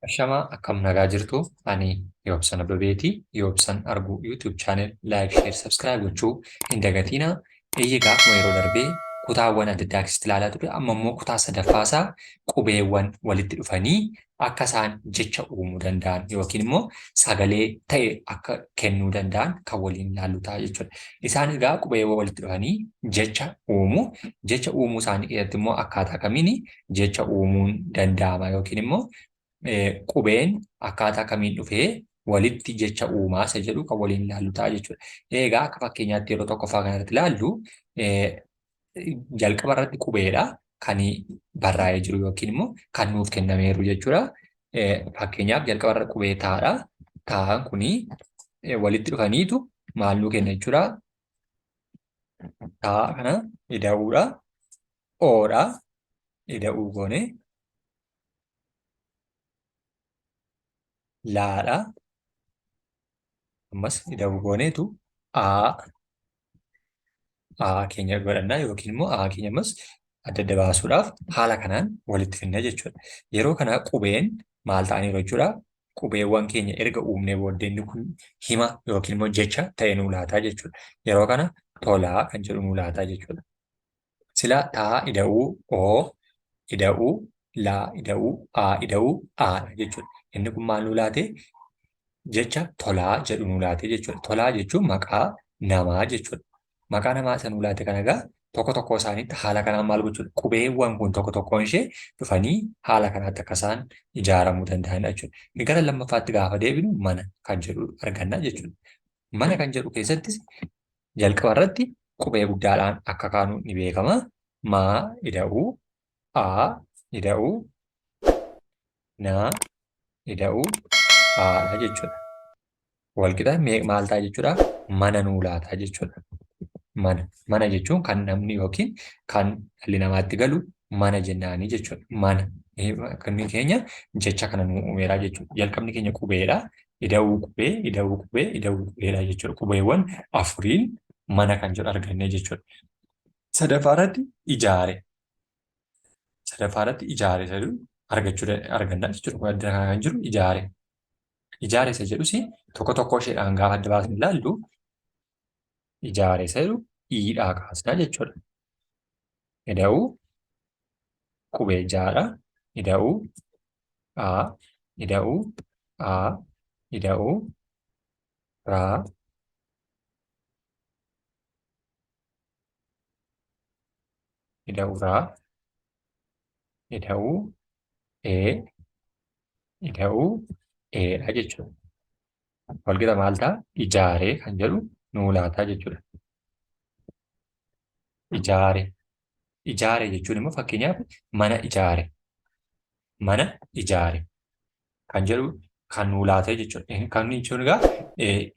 Shamaa akkam nagaa jirtu ani Yoobsan Ababeetii. Yoobsan Arguu YouTube channel like, share, subscribe gochuu hin dagatinaa. Egaa akkuma yeroo darbee kutaawwan adda addaa keessatti ilaalaa ture. Amma immoo kutaa sadaffaasaa qubeewwan walitti dhufanii akka isaan jecha uumuu danda'an yookiin immoo sagalee ta'e akka kennuu danda'an kan waliin ilaallu ta'a jechuudha. Isaan egaa qubeewwan walitti dhufanii jecha uumuu. Jecha uumuu isaanii keessatti immoo akkaataa kamiin jecha uumuun danda'ama yookiin immoo qubeen akkaataa kamiin dhufee walitti jecha uumaa isa jedhu kan waliin ilaallu ta'a jechuudha. Egaa akka fakkeenyaatti yeroo tokkoffaa kanarratti ilaallu jalqaba irratti qubeedha kan barraa'ee jiru yookiin immoo kan nuuf kennameeru jechuudha. Fakkeenyaaf jalqaba irra qubee taa'aadha. Taa'aan kuni walitti dhufaniitu maal nuu kenna jechuudha. Taa'aa kana ida'uudha. Oodha. Ida'uu goone. Laadha. Ammas ida'uu gooneetu keenya godhannaa yookiin immoo keenya ammas adda adda baasuudhaaf haala kanaan walitti finna jechuudha. Yeroo kana qubeen maal ta'aniiru jechuudha. Qubeewwan keenya erga uumnee booddee inni kun hima yookiin immoo jecha ta'e nuu laataa jechuudha. Yeroo kana tolaa kan jedhu nuu laataa jechuudha. Sila taa ida'uu ida'uu laa ida'uu ida'uu jechuudha. Inni kun maal nuu laatee? Jecha tolaa jedhu nuu laatee jechuudha. Tolaa jechuun maqaa namaa jechuudha. Maqaa namaa isa nuu laate kana egaa tokko tokko isaaniitti haala kanaan maal gochuudha? Qubeewwan kun tokko tokkoon ishee dhufanii haala kanaatti akka isaan ijaaramuu danda'anidha jechuudha. Gara lammaffaatti gaafa deebinu mana kan jedhu arganna jechuudha. Mana kan jedhu keessattis jalqaba irratti qubee guddaadhaan akka kaanu ni beekama. Maa ida'uu, ida'uu, naa ida'uu, jechuudha. Walqixa maal ta'a jechuudha? Mana nuu laataa jechuudha. Mana jechuun kan namni yookiin kan dhalli namaatti galu mana jennaanii jechuudha. Mana kan keenya jecha kana nuu uumeeraa jechuudha. Jalqabni keenya qubeedha. Ida'uu qubee, ida'uu qubee, ida'uu qubeedha jechuudha. Qubeewwan afuriin mana kan jedhu arganne jechuudha. Sadaffaa irratti ijaare. Sadaffaa irratti ijaare jedhu arganna jechuudha. Adda kan jiru ijaare. Ijaare isa jedhus tokko tokko isheedhaan gaafa adda baasnee ilaallu ijaare isa jedhu iidhaa kaasnaa jechuudha. Ida'uu qubee jaadha. Ida'uu ida'uu ida'uu raa ida'uu raa ida'uu ida'uu dha jechuudha. Walqixa maal ta'a? Ijaaree kan jedhu nuu laataa jechuudha. Ijaare. Ijaare jechuun immoo fakkeenyaaf mana ijaare. Mana ijaare kan jedhu kan nuu laatee jechuudha. Kan jechuun egaa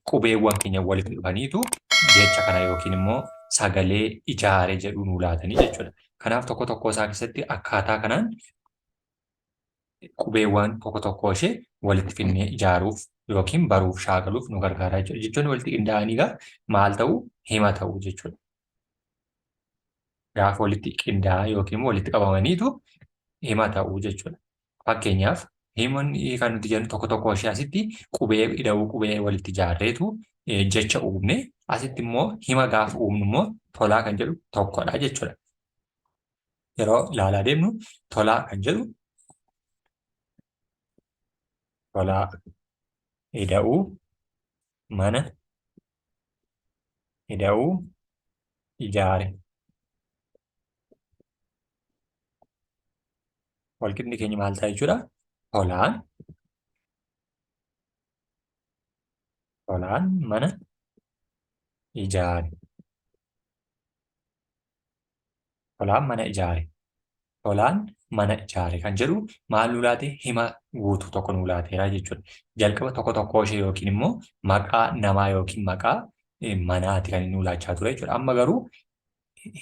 qubeewwan keenya walitti dhufaniitu jecha kana yookiin immoo sagalee ijaare jedhu nuu laatanii jechuudha. Kanaaf tokko tokko isaa keessatti akkaataa kanaan qubeewwan tokko tokko ishee walitti finnee ijaaruuf yookiin baruuf shaakaluuf nu gargaara jechuudha. Jechoonni walitti qindaa'anii egaa maal ta'uu? Hima ta'uu jechuudha. Gaafa walitti qindaa'an yookiin immoo walitti qabamaniitu hima ta'uu jechuudha. Fakkeenyaaf himonni kan nuti jennu tokko tokko ishee asitti qubee ida'uu qubee walitti ijaarreetu jecha uumne asitti immoo hima gaafa uumnu immoo tolaa kan jedhu tokkodha jechuudha. Yeroo ilaalaa deemnu tolaa kan jedhu tolaa ida'uu mana ida'uu ijaare. Walqixni keenya maal ta'a jechuudha? Tolaan mana ijaare. Tolaan mana ijaare. Tolaan mana ijaare kan jedhu maal nuu laate? Hima guutuu tokko nuu laateera jechuudha. Jalqaba tokko tokko ishee yookiin immoo maqaa namaa yookiin maqaa manaati kan nuu laachaa ture jechuudha. Amma garuu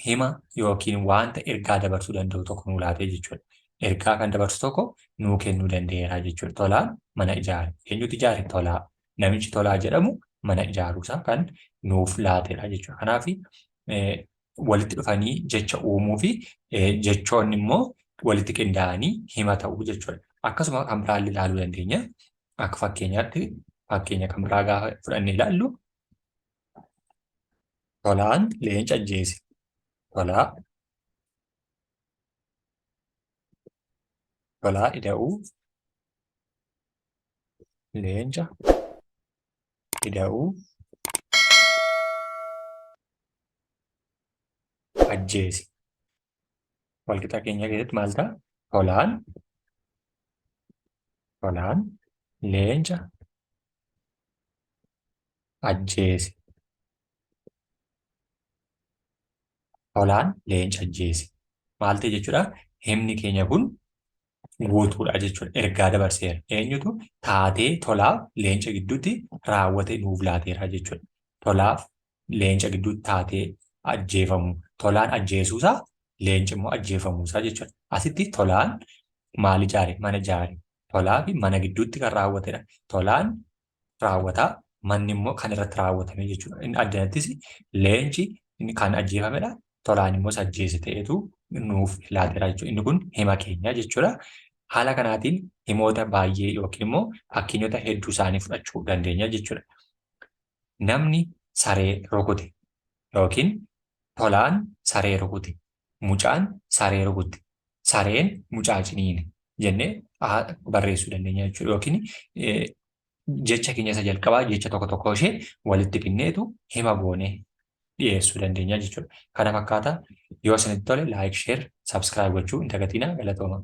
hima yookiin wanta ergaa dabarsuu danda'u tokko nuu laatee jechuudha. Ergaa kan dabarsu tokko nuu kennuu danda'eera jechuudha. Tolaan mana ijaare. Eenyutu ijaare? Tolaa. Namichi tolaa jedhamu mana ijaaruusaa kan nuuf laateera jechuudha. Kanaaf walitti dhufanii jecha uumuu fi jechoonni immoo walitti qindaa'anii hima ta'uu jechuudha. Akkasuma kan biraa ilaaluu dandeenya. Akka fakkeenyaatti fakkeenya kan biraa gaafa fudhannee ilaallu tolaan leenca ajjeese. Tolaa, tolaa ida'uu, leenca ida'uu, ajjeese. Walqixa keenya keessatti maal ta'a? Tolaan leenca ajjeese. Tolaan leenca ajjeese. Maal ta'e jechuudha? Himni keenya kun guutuudha jechuudha. Ergaa dabarseera. Eenyutu taatee tolaaf leenca gidduutti raawwate nuuf laateera jechuudha. Tolaaf leenca gidduutti taatee ajjeefamu. Tolaan ajjeesuusaa, leenci immoo ajjeefamuusaa jechuudha. Asitti tolaan maal ijaare? Mana ijaare. Tolaa fi mana gidduutti kan raawwatedha. Tolaan raawwataa, manni immoo kan irratti raawwatame jechuudha. Inni addanattis leenci kan ajjeefamedha. Tolaan immoo ajjeese ta'etu nuuf laateera jechuudha. Inni kun hima keenya jechuudha. Haala kanaatiin himoota baay'ee yookiin immoo fakkeenyota hedduu isaanii fudhachuu dandeenya jechuudha. Namni saree rukute yookiin tolaan saree rukute, mucaan saree rukute, sareen mucaa ciniine jennee barreessuu dandeenya jechuudha. Yookiin jecha keenya isa jalqabaa jecha tokko tokko ishee walitti finneetu hima goonee dhiyeessuu dandeenya jechuudha. Kana fakkaata yoo isinitti tole laayik, sheer, sabskiraayib gochuu hin dagatinaa. Galatooma.